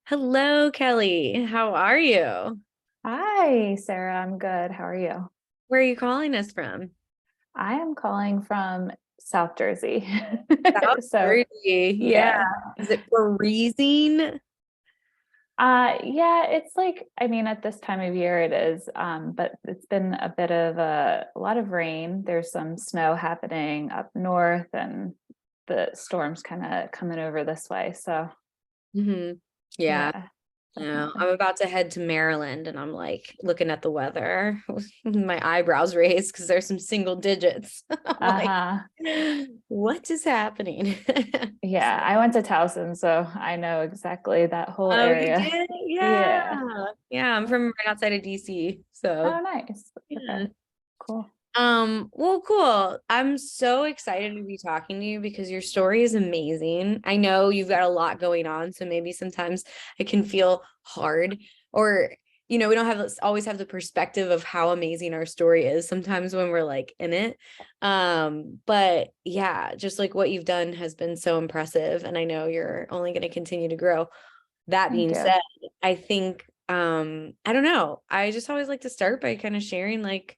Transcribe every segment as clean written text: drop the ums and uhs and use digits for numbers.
Hello, Kelly. How are you? Hi, Sarah. I'm good. How are you? Where are you calling us from? I am calling from South Jersey. South So, Jersey. Yeah. yeah. Is it freezing? Yeah, it's like, at this time of year it is, but it's been a bit of a lot of rain. There's some snow happening up north and the storm's kind of coming over this way. So, hmm Yeah. yeah, No, definitely. I'm about to head to Maryland and I'm like looking at the weather with my eyebrows raised because there's some single digits. I'm like, Uh-huh. what is happening? Yeah, I went to Towson, so I know exactly that whole Oh, you area. did? Yeah. Yeah. Yeah, I'm from right outside of DC. So, Oh, nice. yeah. Okay, cool. Well, cool. I'm so excited to be talking to you because your story is amazing. I know you've got a lot going on, so maybe sometimes it can feel hard or we don't always have the perspective of how amazing our story is sometimes when we're like in it. But yeah, just like what you've done has been so impressive and I know you're only going to continue to grow. That Thank being you. said, I think I don't know. I just always like to start by kind of sharing like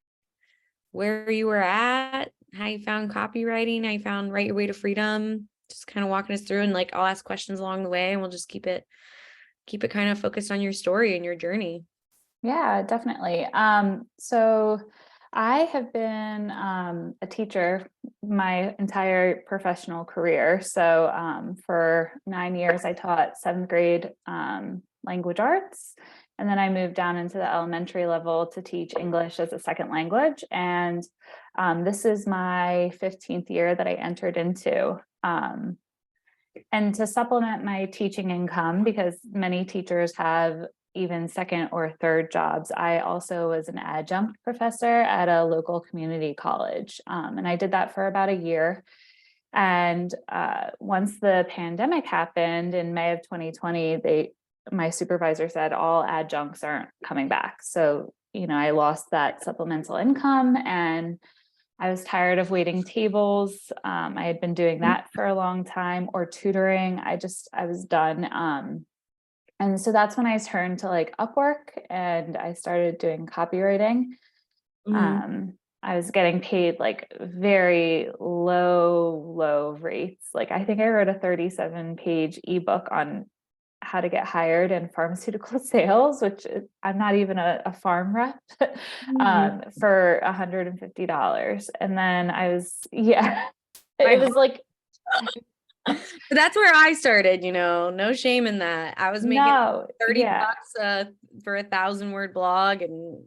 where you were at, how you found copywriting, how you found Write Your Way to Freedom, just kind of walking us through and like I'll ask questions along the way and we'll just keep it kind of focused on your story and your journey. Yeah, definitely. So I have been a teacher my entire professional career. So for 9 years, I taught seventh grade language arts. And then I moved down into the elementary level to teach English as a second language. And this is my 15th year that I entered into. And to supplement my teaching income, because many teachers have even second or third jobs, I also was an adjunct professor at a local community college. And I did that for about a year. And once the pandemic happened in May of 2020, my supervisor said all adjuncts aren't coming back. So, I lost that supplemental income and I was tired of waiting tables. I had been doing that for a long time, or tutoring. I was done. And so that's when I turned to like Upwork and I started doing copywriting. Mhm. I was getting paid like very low rates. Like I think I wrote a 37-page ebook on how to get hired in pharmaceutical sales, which I'm not even a farm rep, Mhm. for $150. And then yeah, My it was heart. like, But that's where I started, no shame in that. I was making no, 30 yeah, bucks for 1,000 word blog and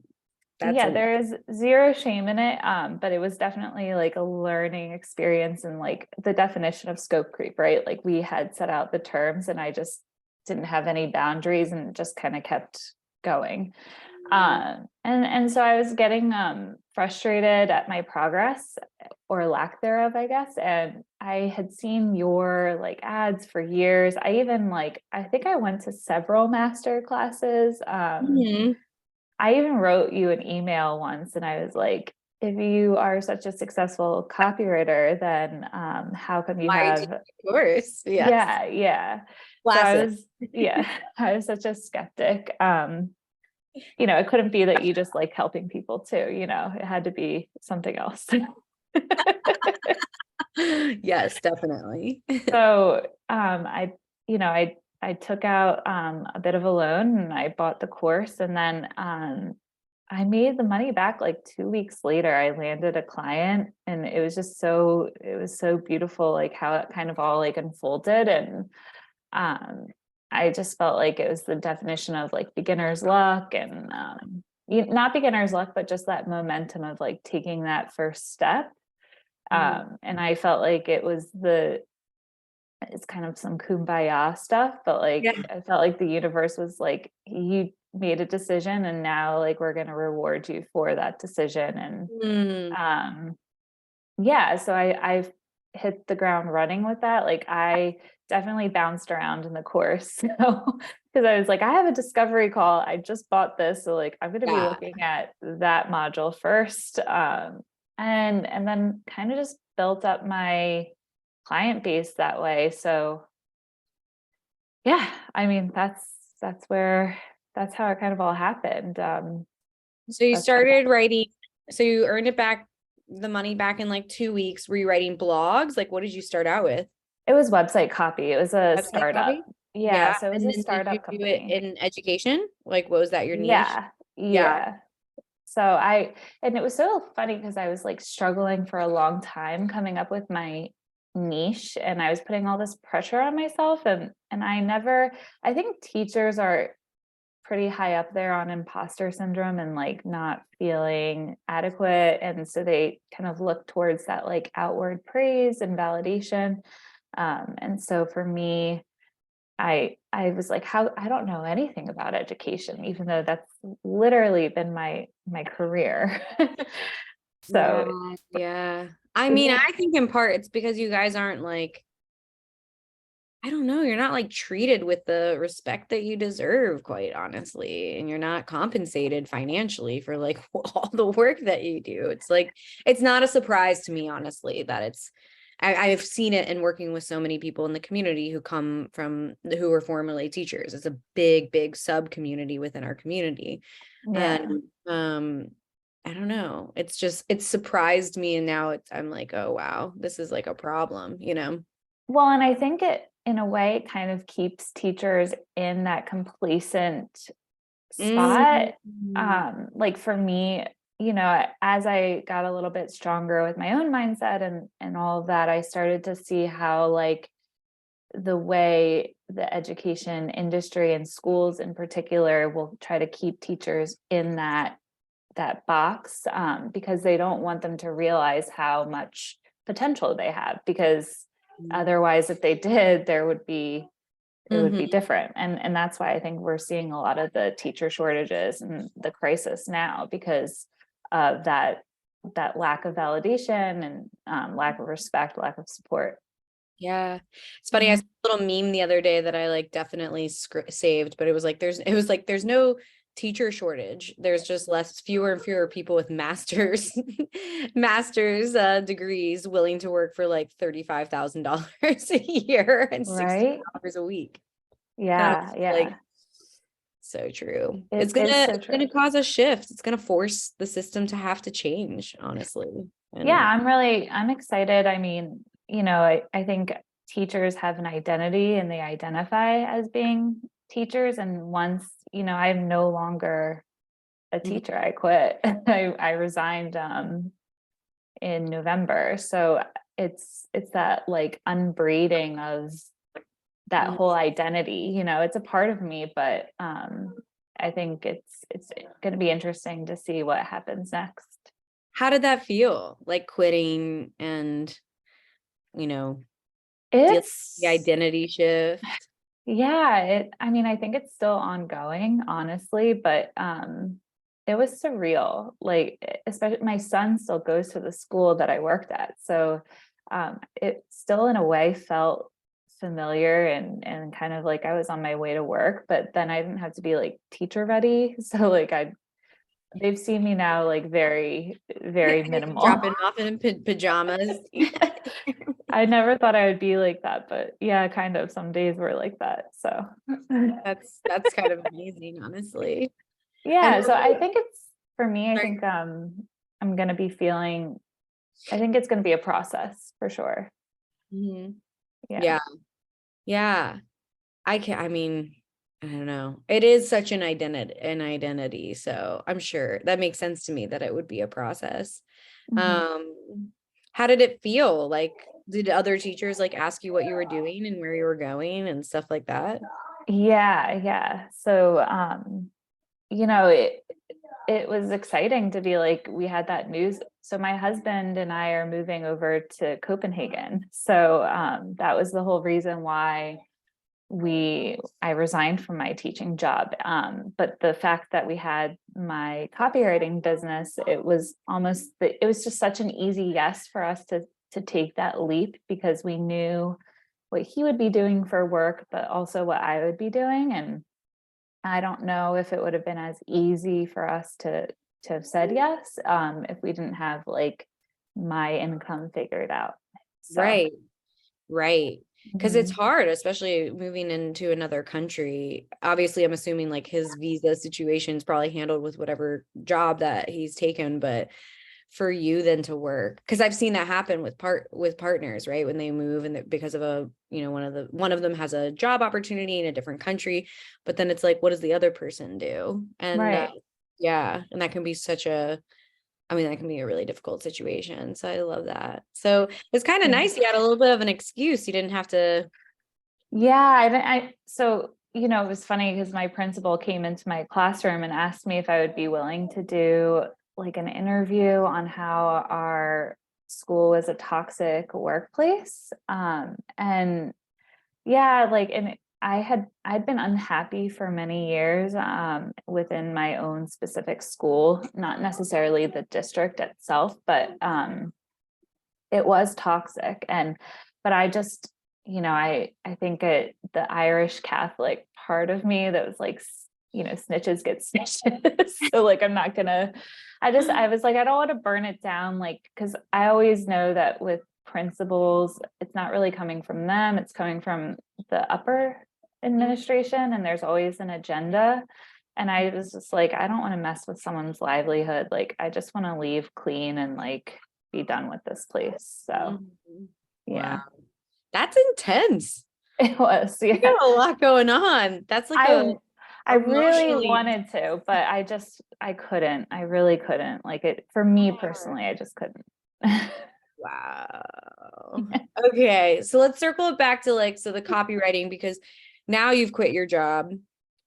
that's yeah, enough. there is zero shame in it. But it was definitely like a learning experience and like the definition of scope creep, right? Like we had set out the terms and I just didn't have any boundaries and just kind of kept going. And so I was getting frustrated at my progress or lack thereof, I guess. And I had seen your like ads for years. I think I went to several master classes. Mhm. I even wrote you an email once and I was like, if you are such a successful copywriter, then how come you Why did have, of course. Yes. yeah, yeah. So Classic. yeah, I was such a skeptic. It couldn't be that you just like helping people too, it had to be something else. Yes, definitely. So I took out a bit of a loan and I bought the course and then I made the money back like 2 weeks later. I landed a client and it was so beautiful, like how it kind of all like unfolded. And um, I just felt like it was the definition of like beginner's luck and not beginner's luck, but just that momentum of like taking that first step. Mhm. And I felt like it's kind of some kumbaya stuff, but Yeah. like I felt like the universe was like, you made a decision and now like we're gonna reward you for that decision. And Mm. um yeah, so I've hit the ground running with that. Like I definitely bounced around in the course. So because I was like, I have a discovery call. I just bought this. So like I'm gonna be Yeah. looking at that module first. And then kind of just built up my client base that way. So yeah, that's that's how it kind of all happened. So you That's kind of, started writing, so you earned the money back in like 2 weeks. Were you writing blogs? Like, what did you start out with? it was website copy. It was a Website startup. copy? Yeah, Yeah. so it was And a then did you startup do it company. in education? Like, what was that, your niche? Yeah, Yeah. yeah. So and it was so funny because I was like struggling for a long time coming up with my niche, and I was putting all this pressure on myself, and I think teachers are pretty high up there on imposter syndrome and like not feeling adequate. And so they kind of look towards that like outward praise and validation. And so for me, I was like, how I don't know anything about education, even though that's literally been my career. Yeah. So Yeah. I mean, yeah, I think in part it's because you guys aren't like, I don't know, you're not like treated with the respect that you deserve, quite honestly. And you're not compensated financially for like all the work that you do. It's like, it's not a surprise to me, honestly, that I've seen it in working with so many people in the community who were formerly teachers. It's a big, big sub community within our community. yeah. And I don't know. It's surprised me. And now I'm like, oh, wow, this is like a problem, you know? Well, and I think it in a way kind of keeps teachers in that complacent spot. Mm. Like for me, you know, as I got a little bit stronger with my own mindset and all of that, I started to see how like the way the education industry and schools in particular will try to keep teachers in that box, because they don't want them to realize how much potential they have, because otherwise if they did, it would be Mm-hmm. different. And that's why I think we're seeing a lot of the teacher shortages and the crisis now, because of that lack of validation and lack of respect, lack of support. Yeah. It's funny. I Mhm. saw a little meme the other day that I like definitely saved, but it was like, there's no teacher shortage. There's just fewer and fewer people with master's degrees willing to work for like $35,000 a year and Right? $60 a week. And I Yeah, was like, yeah. so true. It's It gonna is so it's gonna true. cause a shift. It's gonna force the system to have to change, honestly. Yeah, And I'm excited. I mean, you know, I think teachers have an identity and they identify as being teachers. And once, you know, I'm no longer a Mhm. teacher, I quit. I resigned in November. So it's that like unbraiding of that Mhm. whole identity. You know, it's a part of me, but I think it's going to be interesting to see what happens next. How did that feel? Like quitting and, you know, dealing with the It's identity shift? Yeah, I mean, I think it's still ongoing, honestly, but it was surreal. Like, especially my son still goes to the school that I worked at. So it still in a way felt familiar and kind of like I was on my way to work, but then I didn't have to be like teacher ready. So like they've seen me now like very, very minimal. Dropping off in pajamas. I never thought I would be like that, but yeah, kind of some days were like that. So That's kind of amazing, honestly. And yeah, so I think it's for me, I sorry. think I'm gonna be feeling I think it's gonna be a process for sure. Mhm. Yeah. Yeah. Yeah. I mean, I don't know. It is such an identity. So I'm sure that makes sense to me that it would be a process. Mhm. How did it feel? Like, did other teachers like ask you what you were doing and where you were going and stuff like that? Yeah, yeah. So you know, it was exciting to be like we had that news. So my husband and I are moving over to Copenhagen. So that was the whole reason why I resigned from my teaching job. But the fact that we had my copywriting business, it was just such an easy yes for us to take that leap, because we knew what he would be doing for work, but also what I would be doing. And I don't know if it would have been as easy for us to have said yes, if we didn't have like my income figured out. So Right. Right. Because it's hard, especially moving into another country. Obviously, I'm assuming like his visa situation is probably handled with whatever job that he's taken, but for you then to work, because I've seen that happen with partners, right? When they move and because of a, one of them has a job opportunity in a different country, but then it's like, what does the other person do? And Right. yeah, and that can be that can be a really difficult situation. So I love that. So it's kind of Yeah. nice. You had a little bit of an excuse. You didn't have to. Yeah. So, it was funny because my principal came into my classroom and asked me if I would be willing to do like an interview on how our school was a toxic workplace. And yeah, and I'd been unhappy for many years within my own specific school, not necessarily the district itself, but it was toxic. But I just, I think the Irish Catholic part of me that was like, snitches get stitches. So like, I'm not gonna, I was like, I don't want to burn it down. Like, cause I always know that with principals, it's not really coming from them. It's coming from the upper administration, and there's always an agenda. And I was just like, I don't want to mess with someone's livelihood. Like, I just want to leave clean and like be done with this place. So Mhm. Wow. yeah, That's intense. it was. You Yeah. got a lot going on. That's like I a I really emotionally wanted to, but I couldn't. I really couldn't. Like it for me personally, I just couldn't. wow. Okay, so let's circle it back to so the copywriting, because now you've quit your job.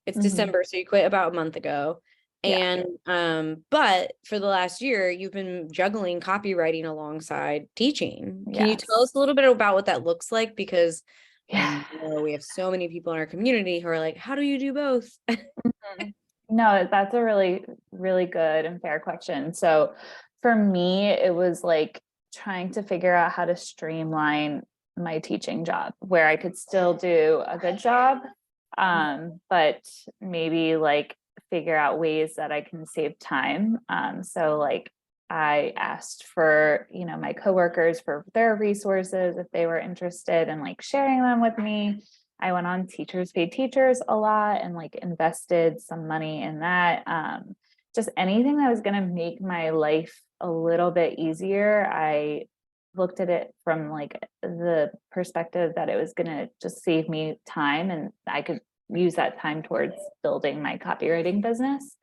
It's Mhm. December, so you quit about a month ago. Yeah. And but for the last year, you've been juggling copywriting alongside teaching. Can you tell us Yes. a little bit about what that looks like? Because I Yeah. know we have so many people in our community who are like, how do you do both? Mhm. No, that's a really, really good and fair question. So for me, it was like trying to figure out how to streamline my teaching job where I could still do a good job, but maybe like figure out ways that I can save time. So like I asked for, my coworkers for their resources if they were interested in like sharing them with me. I went on Teachers Pay Teachers a lot and like invested some money in that. Just anything that was going to make my life a little bit easier. I looked at it from like the perspective that it was going to just save me time and I could use that time towards building my copywriting business.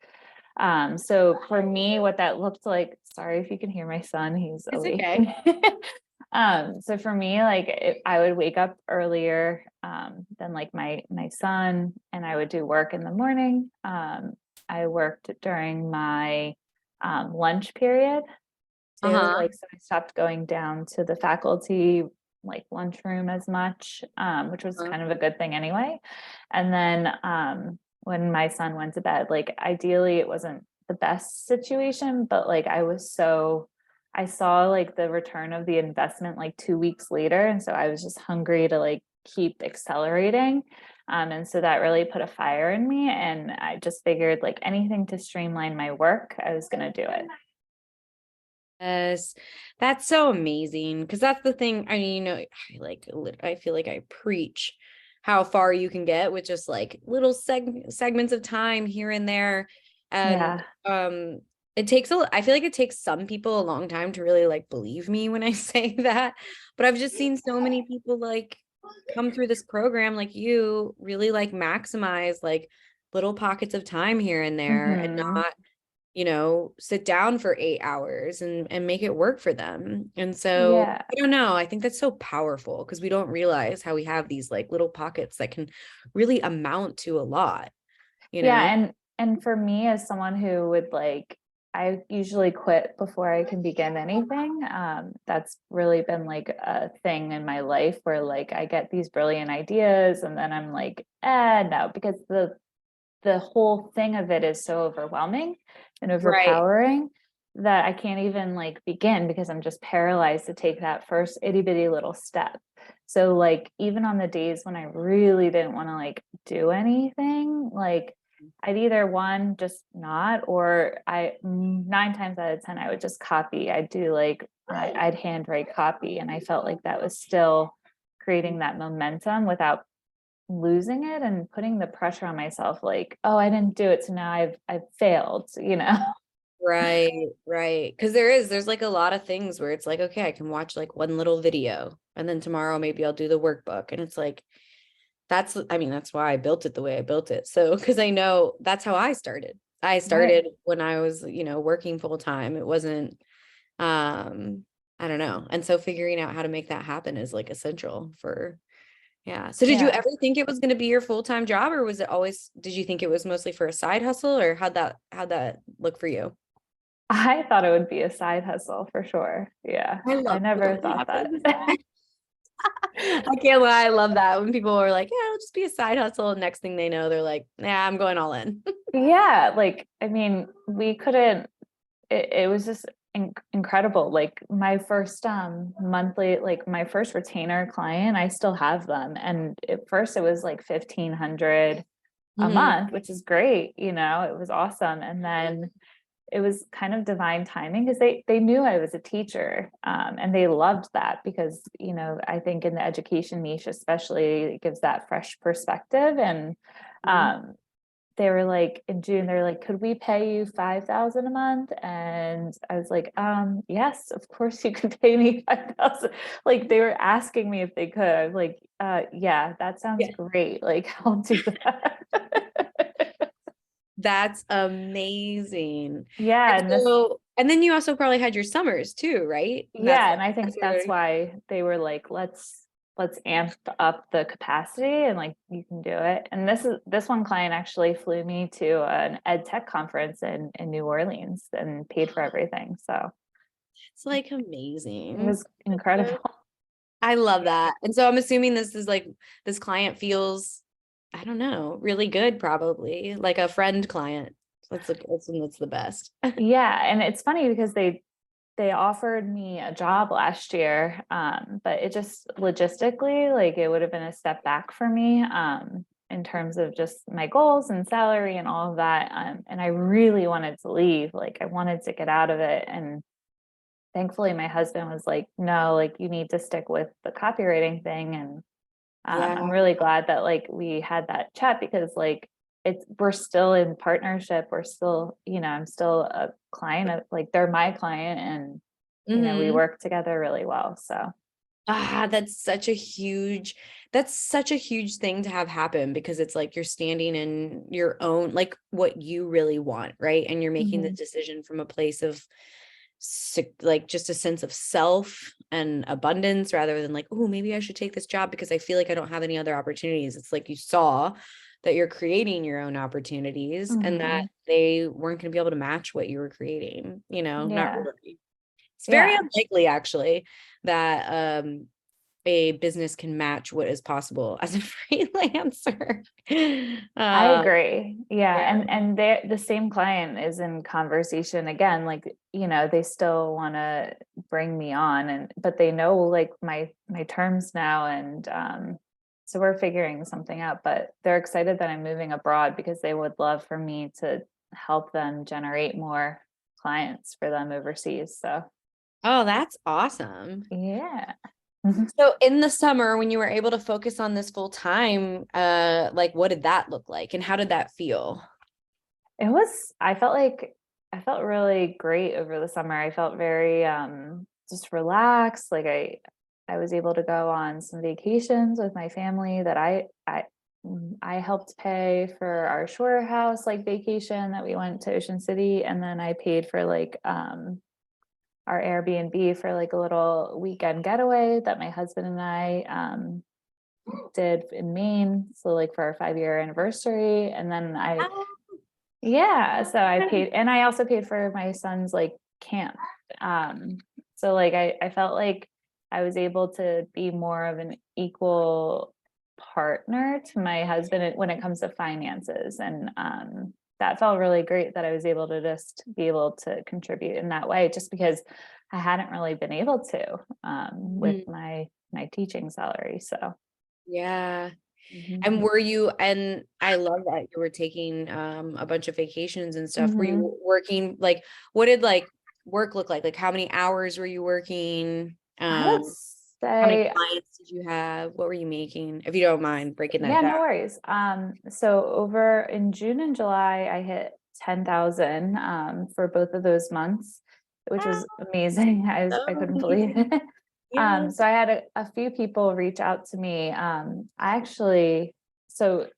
So for me, what that looked like, sorry if you can hear my son, he's It's awake. okay. So for me, I would wake up earlier than like my son, and I would do work in the morning. I worked during my lunch period too. Uh-huh. Like, so I stopped going down to the faculty like lunchroom as much, which was Uh-huh. kind of a good thing anyway. And then when my son went to bed, like ideally it wasn't the best situation, but like I saw like the return of the investment like 2 weeks later. And so I was just hungry to like keep accelerating. And so that really put a fire in me. And I just figured like anything to streamline my work, I was going to do it. Yes, that's so amazing. Because that's the thing. I mean, I feel like I preach how far you can get with just like little segments of time here and there. And Yeah. I feel like it takes some people a long time to really like believe me when I say that. But I've just seen so many people like come through this program like you really like maximize like little pockets of time here and there and Hmm. not sit down for 8 hours and make it work for them. And so Yeah. I don't know. I think that's so powerful because we don't realize how we have these like little pockets that can really amount to a lot, you Yeah. know? And for me, as someone who would like, I usually quit before I can begin anything. That's really been like a thing in my life where like I get these brilliant ideas and then I'm like, no, because the whole thing of it is so overwhelming and Right. overpowering that I can't even like begin because I'm just paralyzed to take that first itty bitty little step. So like even on the days when I really didn't want to like do anything, like I'd either one just not, or I 9 times out of 10 I would just copy. I'd do like I'd handwrite copy, and I felt like that was still creating that momentum without losing it and putting the pressure on myself, like, oh, I didn't do it, so now I've failed, you know. Right, right. Because there's like a lot of things where it's like, okay, I can watch like one little video and then tomorrow maybe I'll do the workbook. And it's like, I mean, that's why I built it the way I built it. So, because I know that's how I started. I Right. started when I was, working full time. It wasn't, I don't know. And so figuring out how to make that happen is like essential for, yeah. So did you Yeah. ever think it was going to be your full-time job, or was it always, did you think it was mostly for a side hustle, or how'd that look for you? I thought it would be a side hustle for sure. Yeah. I I love it never when that thought that. happens. I can't lie. I love that when people are like, yeah, it'll just be a side hustle. And next thing they know, they're like, nah, I'm going all in. Yeah, like, I mean, we couldn't, it was just incredible. Like my first monthly, like my first retainer client, I still have them. And at first it was like 1,500 a Mhm. month, which is great, you know, it was awesome. And then it was kind of divine timing because they knew I was a teacher, and they loved that because, you know, I think in the education niche especially, it gives that fresh perspective. And Mhm. um, they were like, in June, they're like, could we pay you 5,000 a month? And I was like, yes, of course you could pay me 5,000. Like they were asking me if they could. I was like, yeah, that sounds Yeah. great. Like I'll do that. That's amazing. Yeah, And and this and then you also probably had your summers too, right? Yeah, and I That's think that's where, why they were like, let's amp up the capacity and like you can do it. And this one client actually flew me to an ed tech conference in New Orleans and paid for everything. So it's like it amazing. was incredible. I love that. And so I'm assuming this is like, this client feels, I don't know, really good, probably like a friend client. That's the best. Yeah, and it's funny because they offered me a job last year, but it just logistically, like it would have been a step back for me, in terms of just my goals and salary and all of that. And I really wanted to leave, like I wanted to get out of it. And thankfully, my husband was like, "No, like you need to stick with the copywriting thing." And I'm Yeah. really glad that like we had that chat because like we're still in partnership. We're still, you know, I'm still a client of like they're my client and you know, we Hmm. work together really well. So Ah, that's such a huge thing to have happen, because it's like you're standing in your own, like what you really want, right? And you're making the mhm. decision from a place of like just a sense of self and abundance, rather than like, oh, maybe I should take this job because I feel like I don't have any other opportunities. It's like you saw that you're creating your own opportunities and that Mhm. they weren't going to be able to match what you were creating, not Yeah. really. It's very Yeah. unlikely, actually, that a business can match what is possible as a freelancer. I Um, agree. Yeah. yeah. And the same client is in conversation again, like, you know, they still want to bring me on and but they know like my terms now and so we're figuring something out, but they're excited that I'm moving abroad because they would love for me to help them generate more clients for them overseas. So, Oh, that's awesome. yeah. So in the summer, when you were able to focus on this full time, like what did that look like and how did that feel? It was I felt really great over the summer. I felt very just relaxed. Like I was able to go on some vacations with my family that I helped pay for our shore house like vacation that we went to Ocean City and then I paid for like our Airbnb for like a little weekend getaway that my husband and I did in Maine. So like for our 5-year anniversary. And then yeah, so I paid and I also paid for my son's, like, camp. Um, so, like, I felt like I was able to be more of an equal partner to my husband when it comes to finances, and, that felt really great that I was able to just be able to contribute in that way just because I hadn't really been able to, with Mhm. my teaching salary, so Yeah. mhm. And I love that you were taking a bunch of vacations and stuff. Were Mhm. you working what did like work look like? Like how many hours were you working? I would Um How many say, clients did you have? What were you making? If you don't mind breaking that yeah, down. no worries. So over in June and July, I hit 10,000 for both of those months, which Ah, was amazing. I so couldn't believe amazing. it. Yeah. So I had a few people reach out to me. I actually, so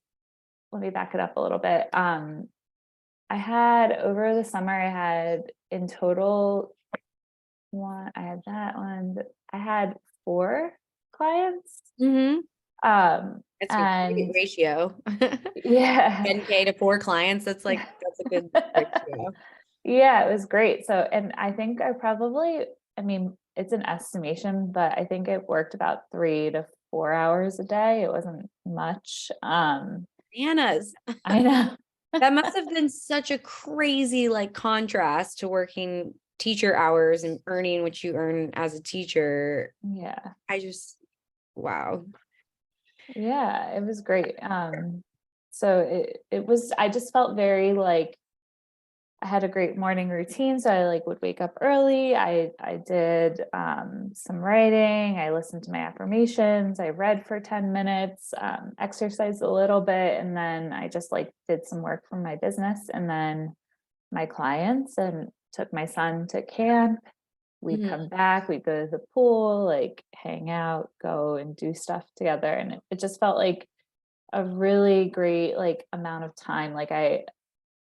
let me back it up a little bit. I had over the summer, I had in total I had that one. I had 4 clients. Mm-hmm. That's a great And ratio. yeah. 10K to 4 clients. That's a good ratio. Yeah, it was great. So, and I think I mean, it's an estimation, but I think it worked about 3 to 4 hours a day. It wasn't much. Anna's. I know. That must have been such a crazy contrast to working teacher hours and earning what you earn as a teacher. Yeah. I just, wow. Yeah, it was great. So it was, I just felt very like I had a great morning routine. So I would wake up early. I did some writing. I listened to my affirmations. I read for 10 minutes, exercised a little bit, and then I just did some work for my business and then my clients and took my son to camp. We'd Mhm. come back, we'd go to the pool, hang out, go and do stuff together. And it just felt like a really great amount of time.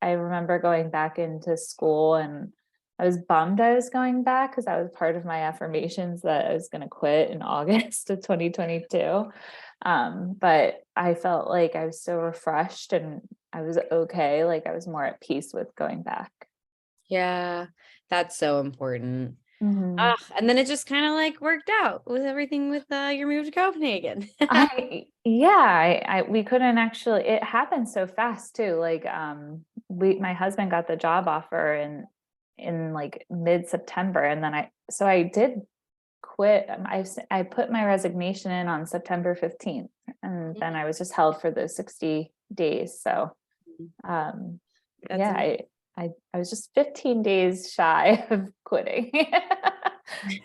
I remember going back into school and I was bummed I was going back because that was part of my affirmations that I was going to quit in August of 2022. But I felt like I was so refreshed and I was okay. I was more at peace with going back. Yeah, that's so important. Mhm. And then it just kind of worked out with everything with your move to Copenhagen. We couldn't actually, it happened so fast too. My husband got the job offer in mid-September. And then I did quit. I put my resignation in on September 15th and then I was just held for those 60 days. So, um, That's yeah, amazing. I was just 15 days shy of quitting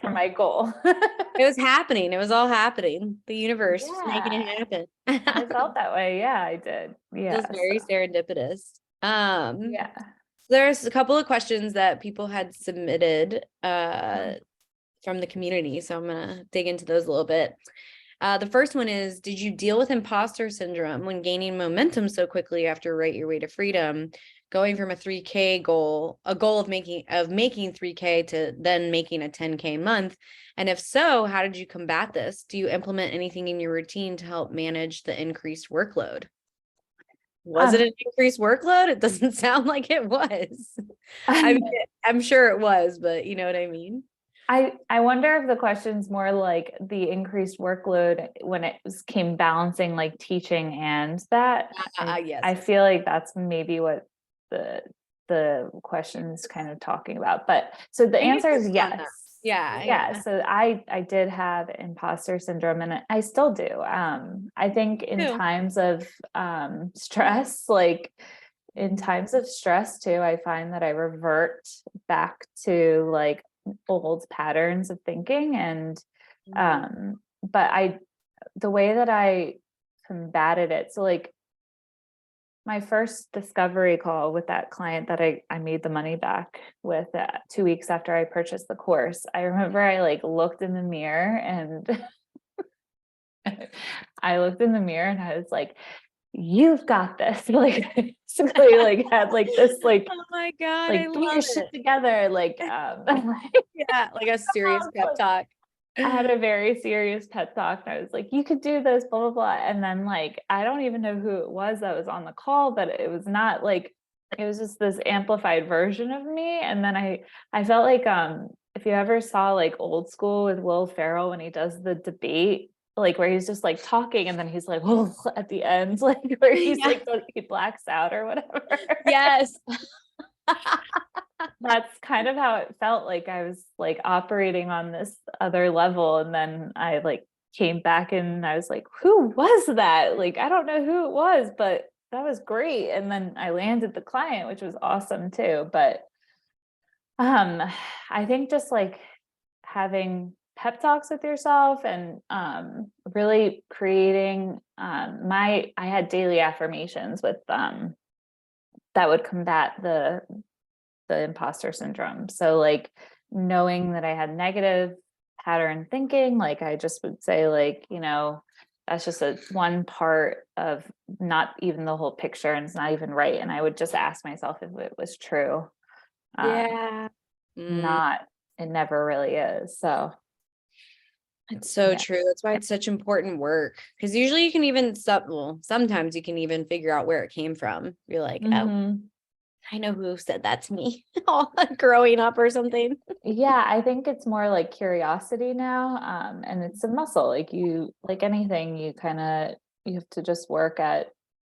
for my goal. It was happening. It was all happening. The universe just making Yeah. it happen. I felt that way. Yeah, I did. Feels Yeah. So very serendipitous. yeah. There's a couple of questions that people had submitted Mhm. from the community, so I'm gonna dig into those a little bit. The first one is, did you deal with imposter syndrome when gaining momentum so quickly after Write Your Way to Freedom, going from a 3K goal, a goal of making 3K to then making a 10K month? And if so, how did you combat this? Do you implement anything in your routine to help manage the increased workload? Was it Um, an increased workload? It doesn't sound like it was. I mean, I'm sure it was, but you know what I mean? I wonder if the question's more like the increased workload when came balancing teaching and that. Yes. I feel like that's maybe what the the question's kind of talking about. But so the I think it answer is touched on yes. that. Yeah, Yeah, yeah. so I did have imposter syndrome and I still do. I think in Too. times of stress, in times of stress too, I find that I revert back to old patterns of thinking and Mhm. but the way that I combated it, so my first discovery call with that client that I made the money back with 2 weeks after I purchased the course, I remember I looked in the mirror and I looked in the mirror and I was like, you've got this. Basically had this Oh my God, I get your love shit it. together. Yeah, like a serious pep talk. I had a very serious pet talk and I was like, you could do this, blah, blah, blah. And then I don't even know who it was that was on the call, but it was not it was just this amplified version of me. And then I felt if you ever saw Old School with Will Ferrell when he does the debate, where he's just talking and then he's like, oh, at the end, where he's Yeah. he blacks out or whatever. Yes. That's kind of how it felt like I was operating on this other level. And then I came back and I was like, who was that? I don't know who it was, but that was great. And then I landed the client, which was awesome too. But I think just having pep talks with yourself, and really creating I had daily affirmations with that would combat the imposter syndrome. So like knowing that I had negative pattern thinking, like I just would say like, that's just a one part of not even the whole picture, and it's not even right. And I would just ask myself if it was true. Um, Yeah. Mm, not, it never really is. So it's so yeah. true. That's why it's such important work. Because usually you can even sometimes you can even figure out where it came from. You're like, oh, Hmm. I know who said that to me all growing up or something. Yeah, I think it's more like curiosity now. And it's a muscle. Like like anything, you have to just work at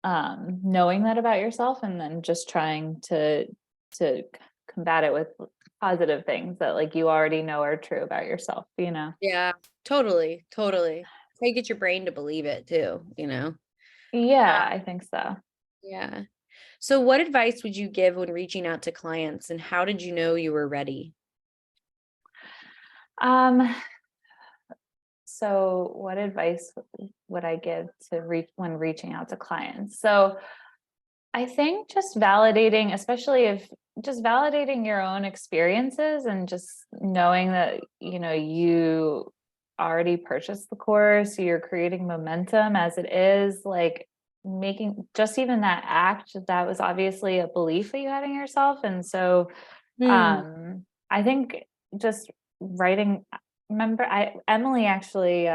knowing that about yourself, and then just trying to combat it with positive things that like you already know are true about yourself. Yeah, totally, totally. How you get your brain to believe it too. Yeah, I think so. Yeah. So what advice would you give when reaching out to clients, and how did you know you were ready? Um, so what advice would I give to when reaching out to clients? So I think just validating, especially if just validating your own experiences, and just knowing that, you already purchased the course, you're creating momentum as it is, like making just even that act, that was obviously a belief that you had in yourself. And so Hmm. I think just writing, Emily actually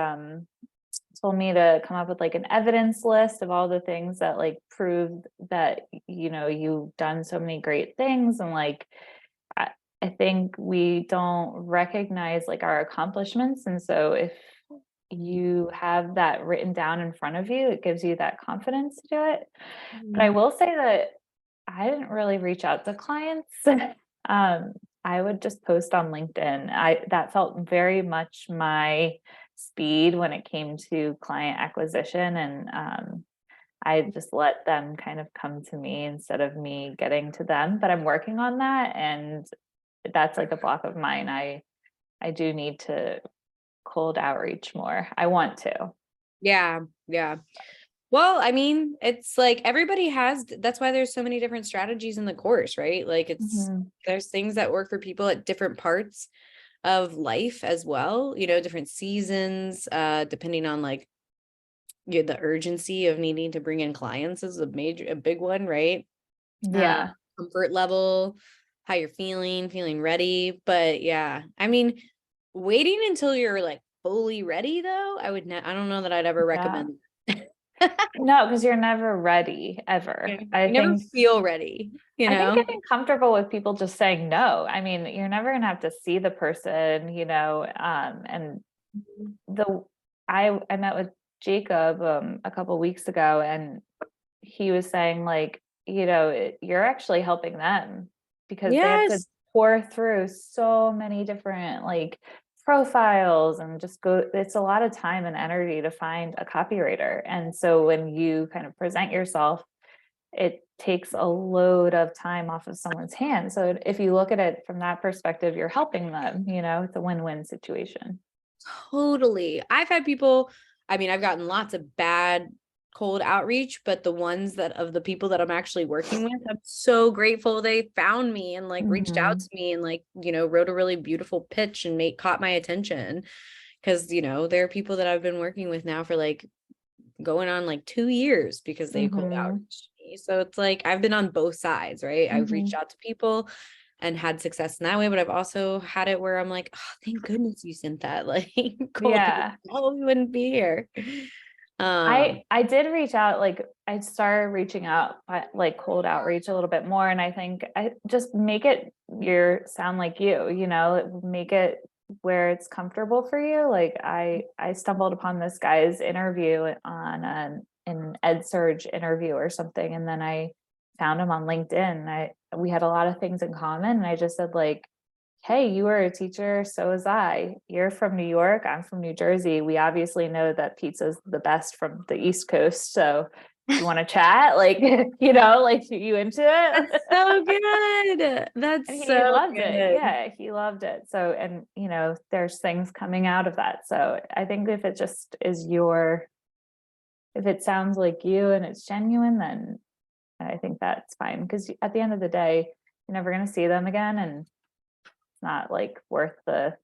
told me to come up with like an evidence list of all the things that like prove that you've done so many great things. And like I, I think we don't recognize like our accomplishments, and so if you have that written down in front of you, it gives you that confidence to do it. But I will say that I didn't really reach out to clients. um, I would just post on LinkedIn. That felt very much my speed when it came to client acquisition, and I just let them kind of come to me instead of me getting to them. But I'm working on that, and that's like a block of mine. I do need to cold outreach more. I want to. Yeah, yeah. Well, I mean, it's like everybody has, that's why there's so many different strategies in the course, right? Like Mhm. there's things that work for people at different parts of life as well, different seasons, depending on like the urgency of needing to bring in clients is a big one, right? Uh, Yeah. comfort level, how you're feeling ready. But yeah, I mean, waiting until you're like fully ready though, I don't know that I'd ever Yeah. recommend. No, because you're never ready ever. Yeah. You never feel ready, I think getting comfortable with people just saying no. I mean, you're never gonna have to see the person, and the I met with Jacob a couple weeks ago, and he was saying like, you're actually helping them because they have to Yes. pour through so many different like profiles, and just it's a lot of time and energy to find a copywriter. And so when you kind of present yourself, it takes a load of time off of someone's hands. So if you look at it from that perspective, you're helping them, it's a win-win situation. Totally. I've had people, I mean, I've gotten lots of bad cold outreach, but the ones that of the people that I'm actually working with, I'm so grateful they found me and like reached out Mhm. to me and like, wrote a really beautiful pitch and caught my attention. Cause, there are people that I've been working with now for like going on like 2 years because they cold Mhm. outreached me. So it's like I've been on both sides, right? I've reached Mhm. out to people and had success in that way, but I've also had it where I'm like, oh, thank goodness you sent that. Like cold, Yeah. oh, we wouldn't be here. I did reach out, like I started reaching out like cold outreach a little bit more. And I think I just make it sound like make it where it's comfortable for you. Like I stumbled upon this guy's interview on an EdSurge interview or something. And then I found him on LinkedIn. We had a lot of things in common. And I just said like, hey, you were a teacher, so was I. You're from New York, I'm from New Jersey. We obviously know that pizza's the best from the East Coast. So you want to chat? Like, you know, like you into That's it? so good. And That's he so loved it. good. Yeah, he loved it. So, and you know, there's things coming out of that. So I think if it just is if it sounds like you and it's genuine, then I think that's fine. Because at the end of the day, you're never going to see them again, and it's not like worth the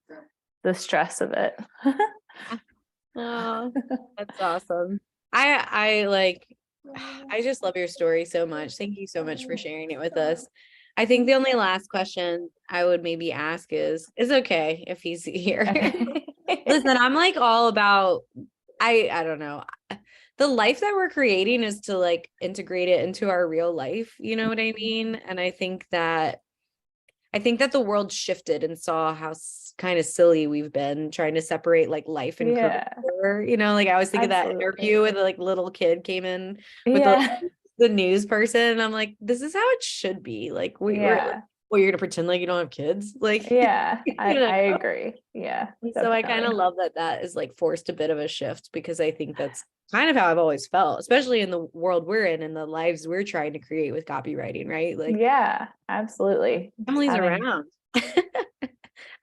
stress of it. Oh, that's awesome. I like I just love your story so much. Thank you so much for sharing it with us. I think the only last question I would maybe ask is okay if he's here. Okay. Listen, I'm like all about I don't know. The life that we're creating is to like integrate it into our real life, you know what I mean? And I think that the world shifted and saw how kind of silly we've been trying to separate like life and Yeah, career. You know, like I was thinking that absolutely. interview with the like little kid came in with Yeah. the news person. And I'm like, this is how it should be. Like we're like, Yeah. well, you're gonna pretend like you don't have kids, like Yeah. you I know. agree. Yeah, And so I kind of definitely. love that that is like forced a bit of a shift because I think that's kind of how I've always felt, especially in the world we're in and the lives we're trying to create with copywriting, right? Like Yeah, absolutely. Just families having, around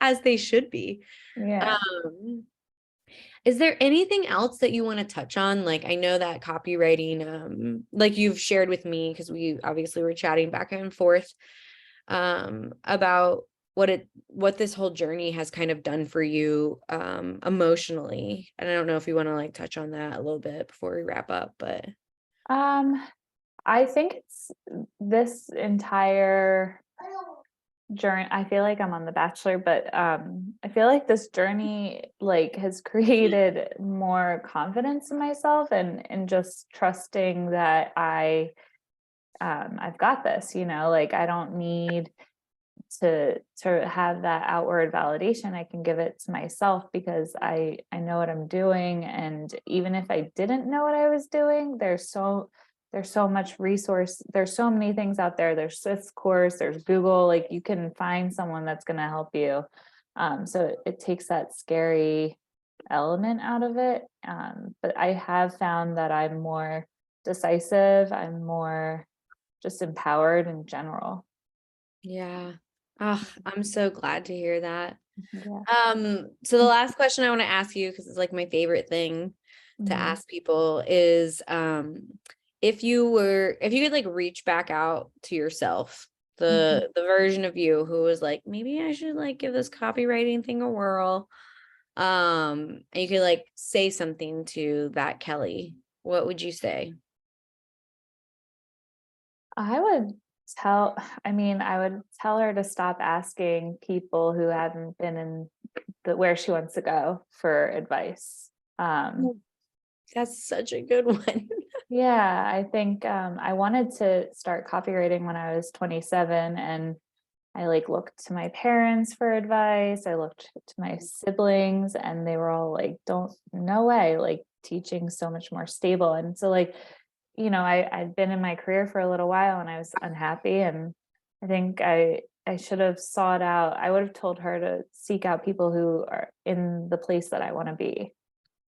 as they should be. yeah. Um, is there anything else that you want to touch on? Like I know that copywriting, like you've shared with me, because we obviously were chatting back and forth about what this whole journey has kind of done for you emotionally. And I don't know if you want to like touch on that a little bit before we wrap up, but Um, I think it's this entire journey. I feel like I'm on The Bachelor, but I feel like this journey like has created more confidence in myself and just trusting that I've got this, you know, like I don't need to have that outward validation. I can give it to myself because I know what I'm doing, and even if I didn't know what I was doing, there's so much resource, there's so many things out there. There's this course, there's Google, like you can find someone that's going to help you. So it takes that scary element out of it. But I have found that I'm more decisive, I'm more just empowered in general. yeah. Oh, I'm so glad to hear that. Yeah. So the last question I want to ask you, because it's like my favorite thing to Mhm. ask people is if you could like reach back out to yourself, Mhm. the version of you who was like, maybe I should like give this copywriting thing a whirl. And you could like say something to that Kelly, what would you say? I would I would tell her to stop asking people who haven't been in where she wants to go for advice. Um, Mm. That's such a good one. yeah, I think I wanted to start copywriting when I was 27, and I like looked to my parents for advice. I looked to my siblings, and they were all like, don't, no way, like teaching so much more stable. And so like, you know, I'd been in my career for a little while and I was unhappy. And I think I should have sought out, I would have told her to seek out people who are in the place that I want to be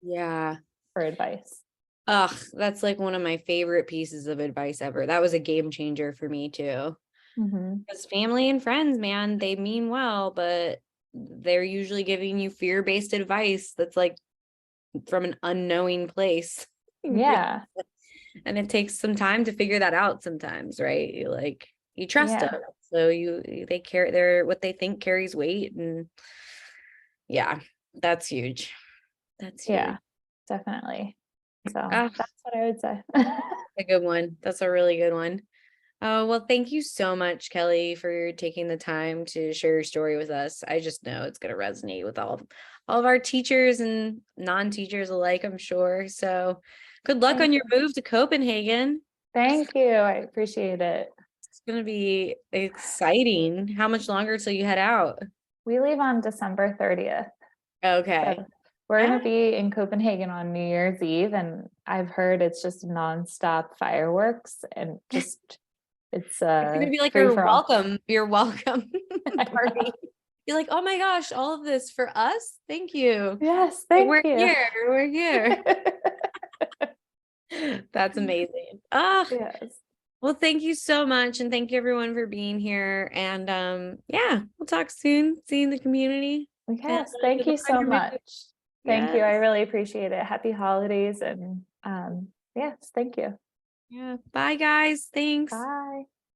Yeah. for advice. Ugh, that's like one of my favorite pieces of advice ever. That was a game changer for me too. Hmm. Because family and friends, man, they mean well, but they're usually giving you fear-based advice that's like from an unknowing place. Yeah. And it takes some time to figure that out sometimes, right? You like you trust them. Yeah. So they care they're what they think carries weight. And yeah, that's huge. That's huge. Yeah, definitely. So Ah, that's what I would say. a good one. That's a really good one. Oh, well, thank you so much, Kelly, for taking the time to share your story with us. I just know it's going to resonate with all of our teachers and non-teachers alike, I'm sure. So good luck Thank on you. your move to Copenhagen. Thank you. I appreciate it. It's going to be exciting. How much longer till you head out? We leave on December 30th. Okay. So we're going Ah, to be in Copenhagen on New Year's Eve, and I've heard it's just nonstop fireworks and just it's it's going to be like free for all. your welcome party. You're like, oh my gosh, all of this for us? Thank you. Yes, Like, thank we're you. here. We're here. That's amazing. Ah, Yes. well, thank you so much. And thank you everyone for being here. And yeah, we'll talk soon. See you in the community. And Yes. Thank good you luck on so your move. much. Thank you. Yes. I really appreciate it. Happy holidays and yes, thank you. Yeah. Bye guys. Thanks. Bye.